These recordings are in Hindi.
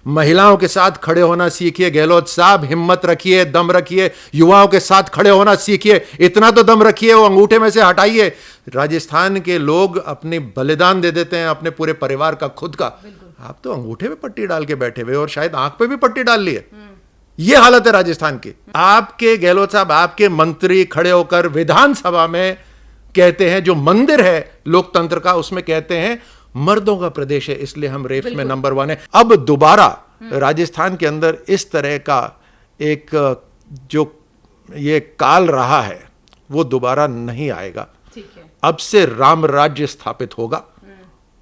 महिलाओं के साथ खड़े होना सीखिए गहलोत साहब, हिम्मत रखिए, दम रखिए, युवाओं के साथ खड़े होना सीखिए, इतना तो दम रखिए वो अंगूठे में से हटाइए। राजस्थान के लोग अपने बलिदान दे देते हैं, अपने पूरे परिवार का, खुद का। आप तो अंगूठे पे पट्टी डाल के बैठे हुए और शायद आंख पे भी पट्टी डाल लिए। ये हालत है राजस्थान की। आपके गहलोत साहब, आपके मंत्री खड़े होकर विधानसभा में कहते हैं, जो मंदिर है लोकतंत्र का उसमें कहते हैं मर्दों का प्रदेश है इसलिए हम रेप में नंबर 1 है। अब दोबारा राजस्थान के अंदर इस तरह का एक जो ये काल रहा है वो दोबारा नहीं आएगा। अब से राम राज्य स्थापित होगा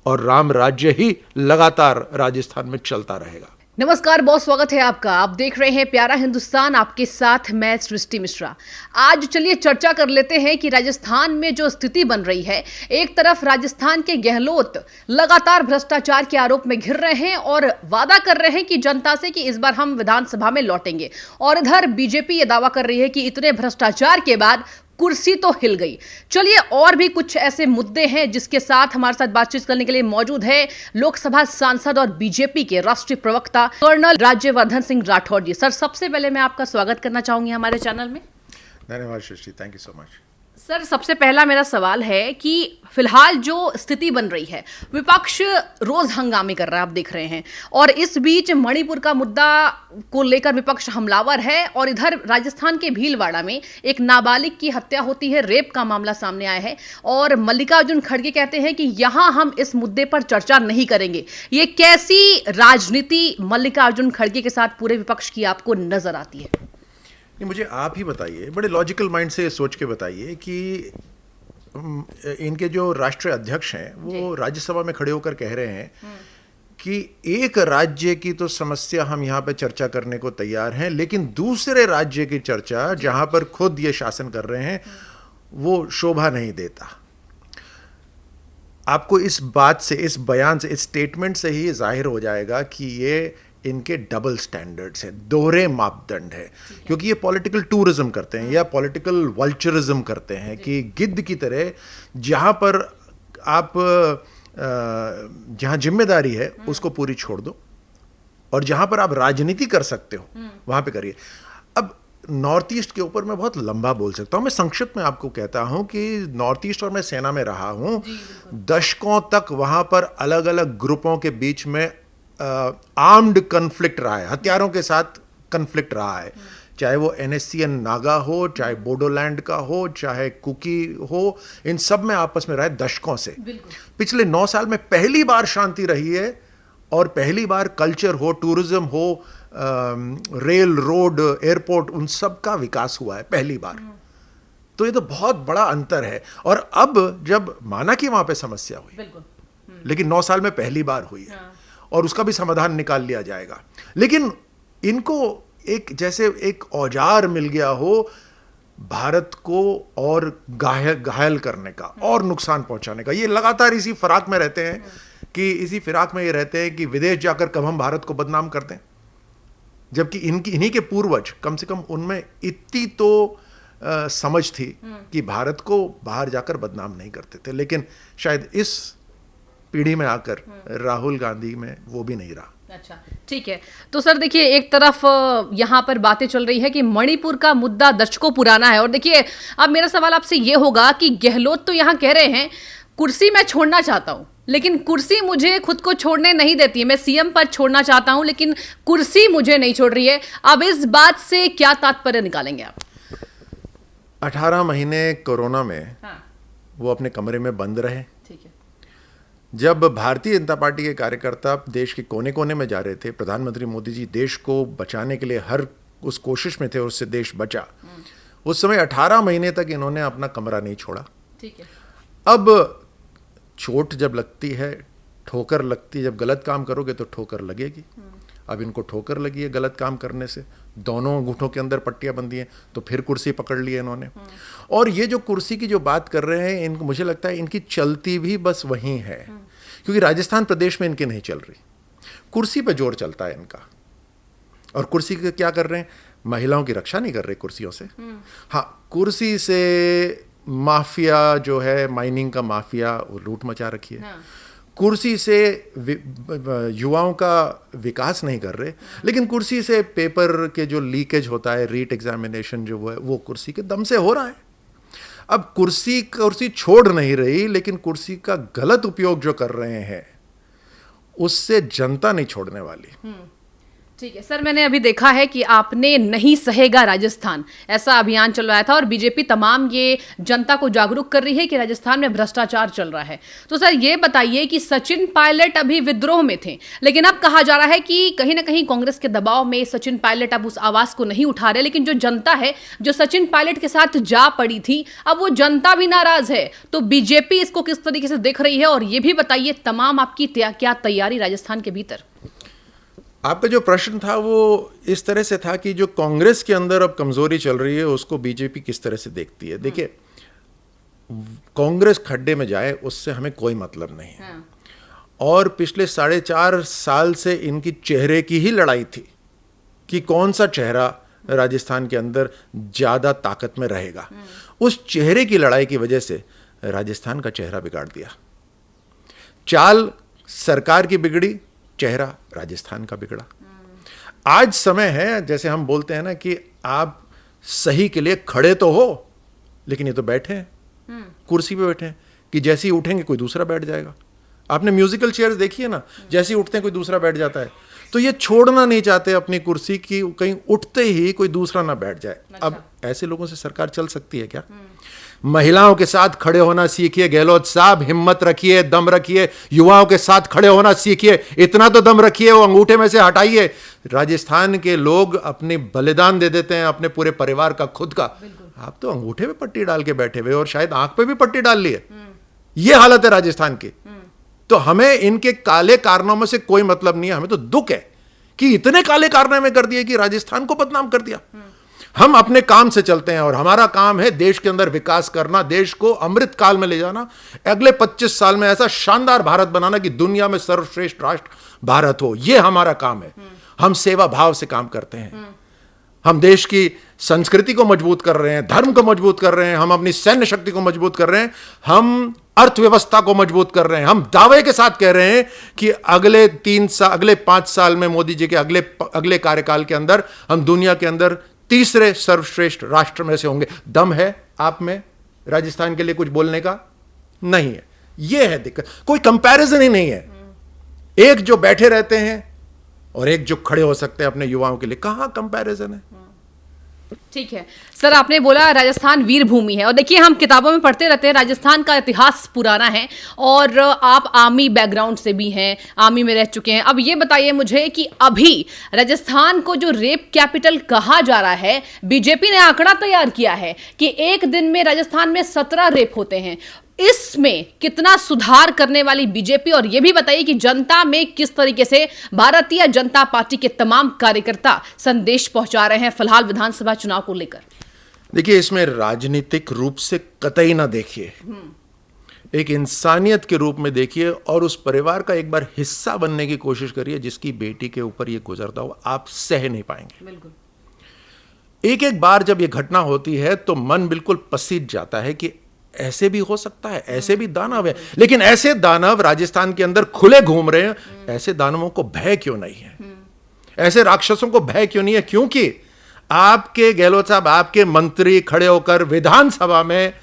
और राम राज्य ही लगातार राजस्थान में चलता रहेगा। नमस्कार, बहुत स्वागत है आपका। आप देख रहे हैं प्यारा हिंदुस्तान, आपके साथ मैं सृष्टि मिश्रा। आज चलिए चर्चा कर लेते हैं कि राजस्थान में जो स्थिति बन रही है, एक तरफ राजस्थान के गहलोत लगातार भ्रष्टाचार के आरोप में घिर रहे हैं और वादा कर रहे हैं कि जनता से कि इस बार हम विधानसभा में लौटेंगे, और इधर बीजेपी ये दावा कर रही है कि इतने भ्रष्टाचार के बाद कुर्सी तो हिल गई। चलिए, और भी कुछ ऐसे मुद्दे हैं जिसके साथ हमारे साथ बातचीत करने के लिए मौजूद है लोकसभा सांसद और बीजेपी के राष्ट्रीय प्रवक्ता कर्नल राज्यवर्धन सिंह राठौड़ जी। सर, सबसे पहले मैं आपका स्वागत करना चाहूंगी हमारे चैनल में। धन्यवाद Srishti, thank you so much. Sir, सबसे पहला मेरा सवाल है कि फिलहाल जो स्थिति बन रही है, विपक्ष रोज हंगामे कर रहा है, आप देख रहे हैं, और इस बीच मणिपुर का मुद्दा को लेकर विपक्ष हमलावर है, और इधर राजस्थान के भीलवाड़ा में एक नाबालिग की हत्या होती है, रेप का मामला सामने आया है, और मल्लिकार्जुन खड़गे कहते हैं कि यहां हम इस मुद्दे पर चर्चा नहीं करेंगे। ये कैसी राजनीति मल्लिकार्जुन खड़गे के साथ पूरे विपक्ष की आपको नजर आती है? नहीं, मुझे आप ही बताइए, बड़े लॉजिकल माइंड से सोच के बताइए कि इनके जो राष्ट्रीय अध्यक्ष हैं वो राज्यसभा में खड़े होकर कह रहे हैं कि एक राज्य की तो समस्या हम यहाँ पे चर्चा करने को तैयार हैं, लेकिन दूसरे राज्य की चर्चा जहाँ पर खुद ये शासन कर रहे हैं वो शोभा नहीं देता। आपको इस बात से, इस बयान से, इस स्टेटमेंट से ही जाहिर हो जाएगा कि ये इनके डबल स्टैंडर्ड्स हैं, दोहरे मापदंड है, क्योंकि ये पॉलिटिकल टूरिज्म करते हैं या पॉलिटिकल वल्चरिज्म करते हैं कि गिद्ध की तरह जहाँ पर आप जहाँ जिम्मेदारी है उसको पूरी छोड़ दो और जहाँ पर आप राजनीति कर सकते हो वहाँ पे करिए। अब नॉर्थ ईस्ट के ऊपर मैं बहुत लंबा बोल सकता हूँ, मैं संक्षिप्त में आपको कहता हूँ कि नॉर्थ ईस्ट, और मैं सेना में रहा हूँ, दशकों तक वहाँ पर अलग अलग ग्रुपों के बीच में आर्म्ड कन्फ्लिक्ट रहा है, हथियारों के साथ कन्फ्लिक्ट रहा है, चाहे वो NSCN नागा हो, चाहे बोडोलैंड का हो, चाहे कुकी हो, इन सब में आपस में रहे दशकों से। पिछले 9 साल में पहली बार शांति रही है और पहली बार कल्चर हो, टूरिज्म हो, रेल, रोड, एयरपोर्ट, उन सब का विकास हुआ है पहली बार। तो ये तो बहुत बड़ा अंतर है। और अब जब माना कि वहां पे समस्या हुई, लेकिन 9 साल में पहली बार हुई है और उसका भी समाधान निकाल लिया जाएगा, लेकिन इनको एक जैसे एक औजार मिल गया हो भारत को और घायल करने का और नुकसान पहुंचाने का। ये लगातार इसी फिराक में रहते हैं कि इसी फिराक में ये रहते हैं कि विदेश जाकर कब हम भारत को बदनाम करते हैं, जबकि इन्हीं के पूर्वज, कम से कम उनमें इतनी तो समझ थी कि भारत को बाहर जाकर बदनाम नहीं करते थे। लेकिन शायद इस पीढ़ी में आकर राहुल गांधी में वो भी नहीं रहा। अच्छा, ठीक है। तो सर देखिए, एक तरफ यहाँ पर बातें चल रही है कि मणिपुर का मुद्दा दशकों पुराना है, और देखिए अब मेरा सवाल आपसे ये होगा कि गहलोत तो यहाँ कह रहे हैं कुर्सी मैं छोड़ना चाहता हूँ, लेकिन कुर्सी मुझे खुद को छोड़ने नहीं देती है, मैं CM पद छोड़ना चाहता हूँ लेकिन कुर्सी मुझे नहीं छोड़ रही है। अब इस बात से क्या तात्पर्य निकालेंगे आप? 18 महीने कोरोना में वो अपने कमरे में बंद रहे। ठीक है। जब भारतीय जनता पार्टी के कार्यकर्ता देश के कोने कोने में जा रहे थे, प्रधानमंत्री मोदी जी देश को बचाने के लिए हर उस कोशिश में थे, उससे देश बचा, उस समय 18 महीने तक इन्होंने अपना कमरा नहीं छोड़ा। ठीक है। अब चोट जब लगती है, ठोकर लगती है, जब गलत काम करोगे तो ठोकर लगेगी। अब इनको ठोकर लगी है गलत काम करने से, दोनों अंगूठों के अंदर पट्टियां बंधी हैं, तो फिर कुर्सी पकड़ ली है इन्होंने। और ये जो कुर्सी की जो बात कर रहे हैं, इनको मुझे लगता है इनकी चलती भी बस वहीं है, क्योंकि राजस्थान प्रदेश में इनकी नहीं चल रही, कुर्सी पे जोर चलता है इनका। और कुर्सी के क्या कर रहे हैं? महिलाओं की रक्षा नहीं कर रहे कुर्सियों से। हाँ, कुर्सी से माफिया जो है, माइनिंग का माफिया, वो लूट मचा रखी है। कुर्सी से युवाओं का विकास नहीं कर रहे, लेकिन कुर्सी से पेपर के जो लीकेज होता है, रीट एग्जामिनेशन जो वो कुर्सी के दम से हो रहा है। अब कुर्सी छोड़ नहीं रही, लेकिन कुर्सी का गलत उपयोग जो कर रहे हैं उससे जनता नहीं छोड़ने वाली। ठीक है सर, मैंने अभी देखा है कि आपने नहीं सहेगा राजस्थान ऐसा अभियान चलवाया था और बीजेपी तमाम ये जनता को जागरूक कर रही है कि राजस्थान में भ्रष्टाचार चल रहा है। तो सर ये बताइए कि सचिन पायलट अभी विद्रोह में थे, लेकिन अब कहा जा रहा है कि कहीं ना कहीं कांग्रेस के दबाव में सचिन पायलट अब उस आवाज को नहीं उठा रहे, लेकिन जो जनता है जो सचिन पायलट के साथ जा पड़ी थी, अब वो जनता भी नाराज है। तो बीजेपी इसको किस तरीके से देख रही है, और ये भी बताइए तमाम आपकी क्या तैयारी राजस्थान के भीतर। आपका जो प्रश्न था वो इस तरह से था कि जो कांग्रेस के अंदर अब कमजोरी चल रही है उसको बीजेपी किस तरह से देखती है। देखिए, कांग्रेस खड्डे में जाए उससे हमें कोई मतलब नहीं है, और पिछले 4.5 साल से इनकी चेहरे की ही लड़ाई थी कि कौन सा चेहरा राजस्थान के अंदर ज्यादा ताकत में रहेगा। उस चेहरे की लड़ाई की वजह से राजस्थान का चेहरा बिगाड़ दिया। चाल सरकार की बिगड़ी, चेहरा राजस्थान का बिगड़ा। आज समय है, जैसे हम बोलते हैं ना कि आप सही के लिए खड़े तो हो, लेकिन ये तो बैठे हैं, कुर्सी पे बैठे हैं कि जैसे ही उठेंगे कोई दूसरा बैठ जाएगा। आपने म्यूजिकल चेयर्स देखी है ना, जैसे ही उठते हैं कोई दूसरा बैठ जाता है। तो ये छोड़ना नहीं चाहते अपनी कुर्सी की, कहीं उठते ही कोई दूसरा ना बैठ जाए। अब ऐसे लोगों से सरकार चल सकती है क्या? महिलाओं के साथ खड़े होना सीखिए गहलोत साहब, हिम्मत रखिए, दम रखिए, युवाओं के साथ खड़े होना सीखिए, इतना तो दम रखिए, वो अंगूठे में से हटाइए। राजस्थान के लोग अपने बलिदान दे देते हैं, अपने पूरे परिवार का, खुद का। आप तो अंगूठे पे पट्टी डाल के बैठे हुए, और शायद आंख पे भी पट्टी डाल लिए। ये हालत है राजस्थान की। तो हमें इनके काले कारनामों से कोई मतलब नहीं है, हमें तो दुख है कि इतने काले कारनामे कर दिए कि राजस्थान को बदनाम कर दिया। हम अपने काम से चलते हैं, और हमारा काम है देश के अंदर विकास करना, देश को अमृत काल में ले जाना, अगले 25 साल में ऐसा शानदार भारत बनाना कि दुनिया में सर्वश्रेष्ठ राष्ट्र भारत हो। यह हमारा काम है। हम सेवा भाव से काम करते हैं। हम देश की संस्कृति को मजबूत कर रहे हैं, धर्म को मजबूत कर रहे हैं, हम अपनी सैन्य शक्ति को मजबूत कर रहे हैं, हम अर्थव्यवस्था को मजबूत कर रहे हैं। हम दावे के साथ कह रहे हैं कि अगले 5 साल में मोदी जी के अगले कार्यकाल के अंदर हम दुनिया के अंदर तीसरे सर्वश्रेष्ठ राष्ट्र में से होंगे। दम है आप में राजस्थान के लिए कुछ बोलने का? नहीं है। यह है दिक्कत, कोई कंपैरिजन ही नहीं है। एक जो बैठे रहते हैं और एक जो खड़े हो सकते हैं अपने युवाओं के लिए, कहां कंपैरिजन है? ठीक है सर, आपने बोला राजस्थान वीर भूमि है, और देखिए हम किताबों में पढ़ते रहते हैं, राजस्थान का इतिहास पुराना है, और आप आर्मी बैकग्राउंड से भी हैं, आर्मी में रह चुके हैं। अब ये बताइए मुझे कि अभी राजस्थान को जो रेप कैपिटल कहा जा रहा है, बीजेपी ने आंकड़ा तैयार किया है कि एक दिन में राजस्थान में 17 रेप होते हैं। इसमें कितना सुधार करने वाली बीजेपी, और यह भी बताइए कि जनता में किस तरीके से भारतीय जनता पार्टी के तमाम कार्यकर्ता संदेश पहुंचा रहे हैं फिलहाल विधानसभा चुनाव को लेकर। देखिए, इसमें राजनीतिक रूप से कतई ना देखिए, एक इंसानियत के रूप में देखिए, और उस परिवार का एक बार हिस्सा बनने की कोशिश करिए जिसकी बेटी के ऊपर यह गुजरता हो। आप सह नहीं पाएंगे। बिल्कुल। एक बार जब यह घटना होती है तो मन बिल्कुल पसीज जाता है कि ऐसे भी हो सकता है, ऐसे भी दानव है। लेकिन ऐसे दानव राजस्थान के अंदर खुले घूम रहे हैं। ऐसे दानवों को भय क्यों नहीं है? ऐसे राक्षसों को भय क्यों नहीं है? क्योंकि आपके गहलोत साहब, आपके मंत्री खड़े होकर विधानसभा में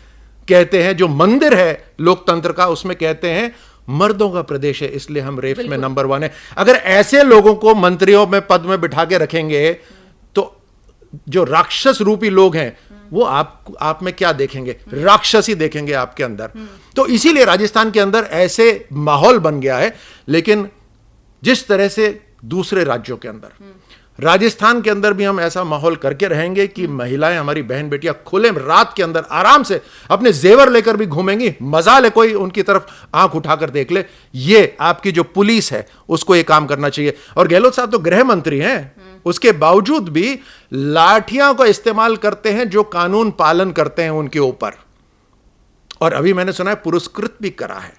कहते हैं, जो मंदिर है लोकतंत्र का उसमें कहते हैं मर्दों का प्रदेश है, इसलिए हम रेप में नंबर 1 है। अगर ऐसे लोगों को मंत्रियों में पद में बिठा के रखेंगे तो जो राक्षस रूपी लोग हैं वो आप में क्या देखेंगे? राक्षस ही देखेंगे आपके अंदर। तो इसीलिए राजस्थान के अंदर ऐसे माहौल बन गया है। लेकिन जिस तरह से दूसरे राज्यों के अंदर, राजस्थान के अंदर भी हम ऐसा माहौल करके रहेंगे कि महिलाएं, हमारी बहन बेटियां खुले रात के अंदर आराम से अपने जेवर लेकर भी घूमेंगी। मजा ले कोई उनकी तरफ आंख उठाकर देख ले। ये आपकी जो पुलिस है उसको ये काम करना चाहिए। और गहलोत साहब तो गृह मंत्री हैं, उसके बावजूद भी लाठियां का इस्तेमाल करते हैं जो कानून पालन करते हैं उनके ऊपर। और अभी मैंने सुना है पुरस्कृत भी करा है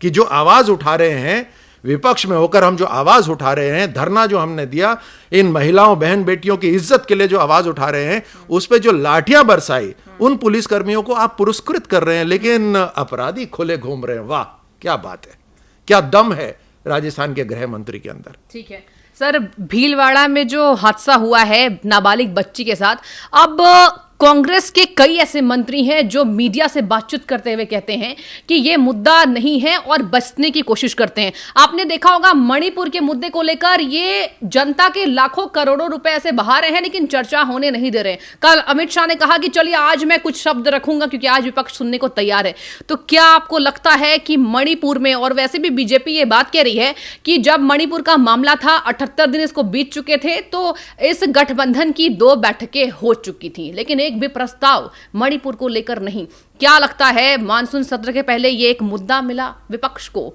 कि जो आवाज उठा रहे हैं, विपक्ष में होकर हम जो आवाज उठा रहे हैं, धरना जो हमने दिया, इन महिलाओं बहन बेटियों की इज्जत के लिए जो आवाज उठा रहे हैं, उस पर जो लाठियां बरसाई, उन पुलिसकर्मियों को आप पुरस्कृत कर रहे हैं, लेकिन अपराधी खुले घूम रहे हैं। वाह, क्या बात है, क्या दम है राजस्थान के गृह मंत्री के अंदर। ठीक है सर, भीलवाड़ा में जो हादसा हुआ है नाबालिग बच्ची के साथ, अब कांग्रेस के कई ऐसे मंत्री हैं जो मीडिया से बातचीत करते हुए कहते हैं कि ये मुद्दा नहीं है और बचने की कोशिश करते हैं। आपने देखा होगा मणिपुर के मुद्दे को लेकर ये जनता के लाखों करोड़ों रुपए ऐसे बहा रहे हैं लेकिन चर्चा होने नहीं दे रहे। कल अमित शाह ने कहा कि चलिए आज मैं कुछ शब्द रखूंगा क्योंकि आज विपक्ष सुनने को तैयार है। तो क्या आपको लगता है कि मणिपुर में, और वैसे भी बीजेपी ये बात कह रही है कि जब मणिपुर का मामला था 78 दिन इसको बीत चुके थे तो इस गठबंधन की 2 बैठकें हो चुकी थी लेकिन एक भी प्रस्ताव मणिपुर को लेकर नहीं। क्या लगता है मानसून सत्र के पहले ये एक मुद्दा मिला विपक्ष को?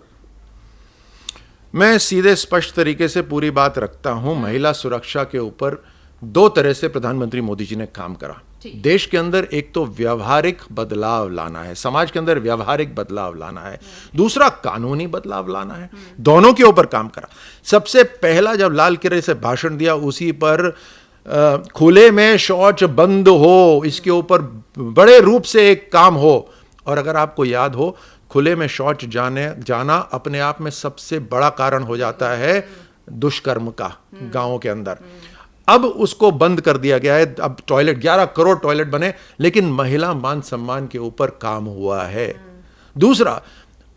मैं सीधे स्पष्ट तरीके से पूरी बात रखता हूं। महिला सुरक्षा के ऊपर 2 तरह से प्रधानमंत्री मोदी जी ने काम करा। देश के अंदर एक तो व्यवहारिक बदलाव लाना है, समाज के अंदर व्यवहारिक बदलाव लाना है, दूसरा कानूनी बदलाव लाना है। दोनों के ऊपर काम करा। सबसे पहला जब लाल किले से भाषण दिया उसी पर खुले में शौच बंद हो, इसके ऊपर बड़े रूप से एक काम हो। और अगर आपको याद हो, खुले में शौच जाना अपने आप में सबसे बड़ा कारण हो जाता है दुष्कर्म का गांवों के अंदर। अब उसको बंद कर दिया गया है। अब टॉयलेट 11 करोड़ टॉयलेट बने, लेकिन महिला मान सम्मान के ऊपर काम हुआ है। दूसरा,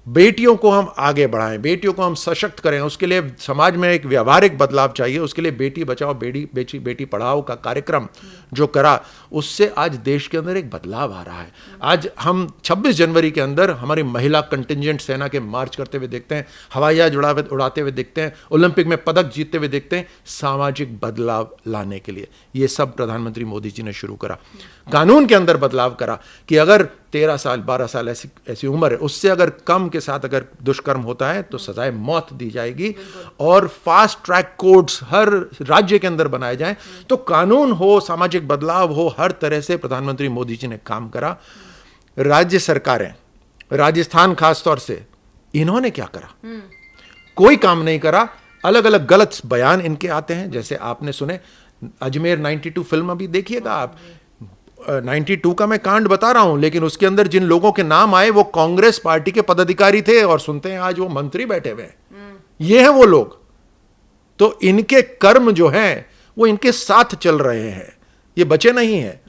बेटियों को हम आगे बढ़ाएं, बेटियों को हम सशक्त करें, उसके लिए समाज में एक व्यवहारिक बदलाव चाहिए। उसके लिए बेटी बचाओ बेटी पढ़ाओ का कार्यक्रम जो करा, उससे आज देश के अंदर एक बदलाव आ रहा है। आज हम 26 जनवरी के अंदर हमारी महिला कंटिंजेंट सेना के मार्च करते हुए देखते हैं, हवाई जहाज उड़ाते हुए देखते हैं, ओलंपिक में पदक जीतते हुए देखते हैं। सामाजिक बदलाव लाने के लिए ये सब प्रधानमंत्री मोदी जी ने शुरू करा। कानून के अंदर बदलाव करा कि अगर 13 साल 12 साल ऐसी उम्र है, उससे अगर कम के साथ अगर दुष्कर्म होता है तो सजाए मौत दी जाएगी। और फास्ट ट्रैक कोर्ट्स हर राज्य के अंदर बनाए जाएं। तो कानून हो, सामाजिक बदलाव हो, हर तरह से प्रधानमंत्री मोदी जी ने काम करा। राज्य सरकारें, राजस्थान खासतौर से, इन्होंने क्या करा? कोई काम नहीं करा। अलग अलग गलत बयान इनके आते हैं, जैसे आपने सुने अजमेर 92 फिल्म अभी देखिएगा आप। 92 का मैं कांड बता रहा हूं, लेकिन उसके अंदर जिन लोगों के नाम आए वो कांग्रेस पार्टी के पदाधिकारी थे और सुनते हैं आज वो मंत्री बैठे हुए हैं। ये हैं वो लोग। तो इनके कर्म जो हैं वो इनके साथ चल रहे हैं, ये बचे नहीं हैं।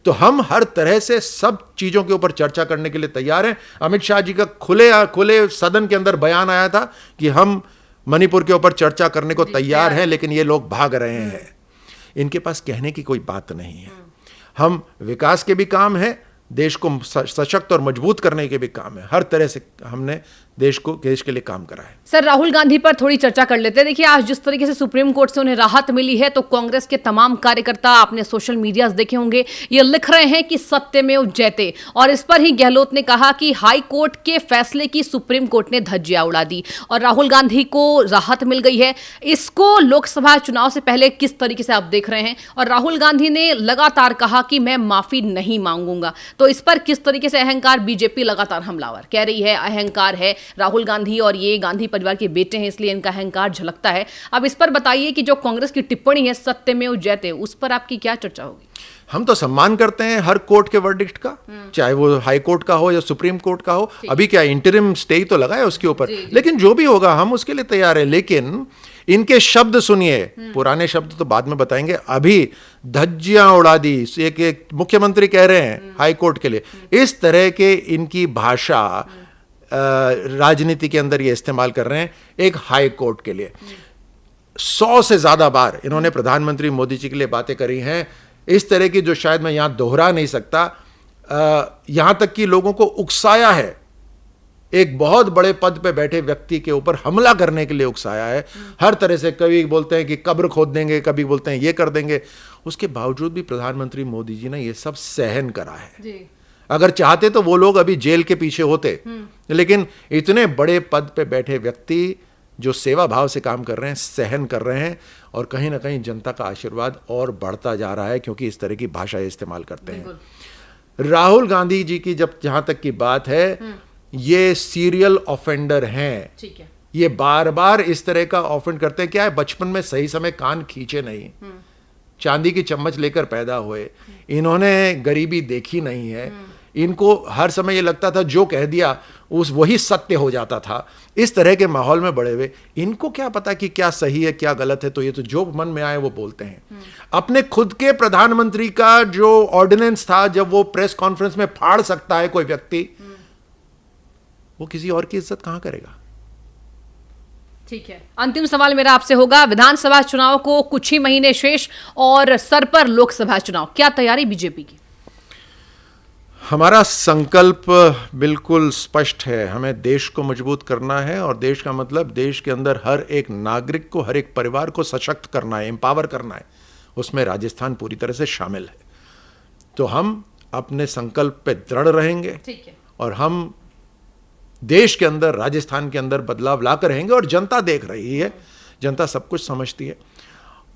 तो हम हर तरह से सब चीजों के ऊपर चर्चा करने के लिए तैयार हैं। अमित शाह जी का खुले सदन के अंदर बयान आया था कि हम मणिपुर के ऊपर चर्चा करने को तैयार हैं, लेकिन ये लोग भाग रहे हैं। इनके पास कहने की कोई बात नहीं है। हम विकास के भी काम है, देश को सशक्त और मजबूत करने के भी काम है। हर तरह से हमने देश के लिए काम करा है। सर, राहुल गांधी पर थोड़ी चर्चा कर लेते हैं। देखिए, आज जिस तरीके से सुप्रीम कोर्ट से उन्हें राहत मिली है तो कांग्रेस के तमाम कार्यकर्ता, आपने सोशल मीडिया देखे होंगे, ये लिख रहे हैं कि सत्यमेव जयते। और इस पर ही गहलोत ने कहा कि हाई कोर्ट के फैसले की सुप्रीम कोर्ट ने धज्जियां उड़ा दी और राहुल गांधी को राहत मिल गई है। इसको लोकसभा चुनाव से पहले किस तरीके से आप देख रहे हैं? और राहुल गांधी ने लगातार कहा कि मैं माफी नहीं मांगूंगा, तो इस पर किस तरीके से अहंकार, बीजेपी लगातार हमलावर कह रही है अहंकार है राहुल गांधी और ये गांधी परिवार के बेटे हैं इसलिए इनका अहंकार झलकता है। अब इस पर बताइए कि जो कांग्रेस की टिप्पणी है सत्यमेव जयते, उस पर आपकी क्या चर्चा होगी? हम तो सम्मान करते हैं हर कोर्ट के वर्डिक्ट का, चाहे वो हाई कोर्ट का हो या सुप्रीम कोर्ट का हो। अभी क्या इंटरिम स्टे तो लगा है उसके ऊपर, लेकिन जो भी होगा हम उसके लिए तैयार है। लेकिन इनके शब्द सुनिए, पुराने शब्द तो बाद में बताएंगे। अभी धज्जियां उड़ा दी, एक मुख्यमंत्री कह रहे हैं हाई कोर्ट के लिए। इस तरह के इनकी भाषा राजनीति के अंदर ये इस्तेमाल कर रहे हैं एक हाई कोर्ट के लिए। 100 से ज्यादा बार इन्होंने प्रधानमंत्री मोदी जी के लिए बातें करी हैं इस तरह की, जो शायद मैं यहां दोहरा नहीं सकता। यहां तक कि लोगों को उकसाया है, एक बहुत बड़े पद पे बैठे व्यक्ति के ऊपर हमला करने के लिए उकसाया है हर तरह से। कभी बोलते हैं कि कब्र खोद देंगे, कभी बोलते हैं ये कर देंगे। उसके बावजूद भी प्रधानमंत्री मोदी जी ने ये सब सहन करा है जी। अगर चाहते तो वो लोग अभी जेल के पीछे होते, लेकिन इतने बड़े पद पे बैठे व्यक्ति जो सेवा भाव से काम कर रहे हैं, सहन कर रहे हैं, और कहीं ना कहीं जनता का आशीर्वाद और बढ़ता जा रहा है क्योंकि इस तरह की भाषा इस्तेमाल करते हैं। राहुल गांधी जी की जब जहां तक की बात है, ये सीरियल ऑफेंडर हैं। ठीक है, ये बार बार इस तरह का ऑफेंड करते हैं। क्या है, बचपन में सही समय कान खींचे नहीं, चांदी की चम्मच लेकर पैदा हुए, इन्होंने गरीबी देखी नहीं है, इनको हर समय ये लगता था जो कह दिया उस वही सत्य हो जाता था। इस तरह के माहौल में बड़े हुए, इनको क्या पता कि क्या सही है क्या गलत है, तो ये तो जो मन में आए वो बोलते हैं। अपने खुद के प्रधानमंत्री का जो ऑर्डिनेंस था, जब वो प्रेस कॉन्फ्रेंस में फाड़ सकता है कोई व्यक्ति, वो किसी और की इज्जत कहां करेगा। ठीक है, अंतिम सवाल मेरा आपसे होगा, विधानसभा चुनाव को कुछ ही महीने शेष और सर पर लोकसभा चुनाव, क्या तैयारी बीजेपी की? हमारा संकल्प बिल्कुल स्पष्ट है, हमें देश को मजबूत करना है, और देश का मतलब देश के अंदर हर एक नागरिक को, हर एक परिवार को सशक्त करना है, एम्पावर करना है। उसमें राजस्थान पूरी तरह से शामिल है। तो हम अपने संकल्प पे दृढ़ रहेंगे, ठीक है, और हम देश के अंदर, राजस्थान के अंदर बदलाव लाकर रहेंगे। और जनता देख रही है, जनता सब कुछ समझती है।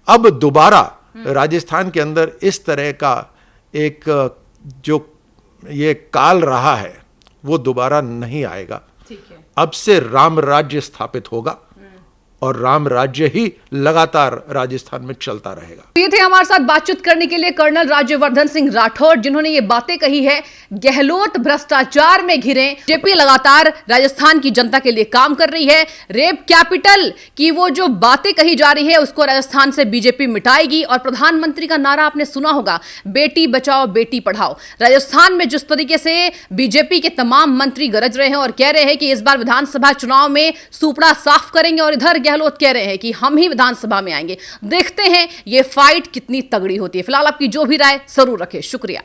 अब दोबारा राजस्थान के अंदर इस तरह का एक जो ये काल रहा है वो दोबारा नहीं आएगा। ठीक है, अब से राम राज्य स्थापित होगा, और राम राज्य ही लगातार राजस्थान में चलता रहेगा। ये थे हमारे साथ बातचीत करने के लिए कर्नल राज्यवर्धन सिंह राठौड़, जिन्होंने ये बातें कही है। गहलोत भ्रष्टाचार में घिरे, जेपी लगातार राजस्थान की जनता के लिए काम कर रही है। रेप कैपिटल की वो जो बातें कही जा रही है उसको राजस्थान से बीजेपी मिटाएगी। और प्रधानमंत्री का नारा आपने सुना होगा, बेटी बचाओ बेटी पढ़ाओ। राजस्थान में जिस तरीके से बीजेपी के तमाम मंत्री गरज रहे हैं और कह रहे हैं कि इस बार विधानसभा चुनाव में सुपड़ा साफ करेंगे, और इधर गहलोत कह रहे हैं कि हम ही विधानसभा में आएंगे। देखते हैं ये फाइट कितनी तगड़ी होती है। फिलहाल आपकी जो भी राय जरूर रखें। शुक्रिया।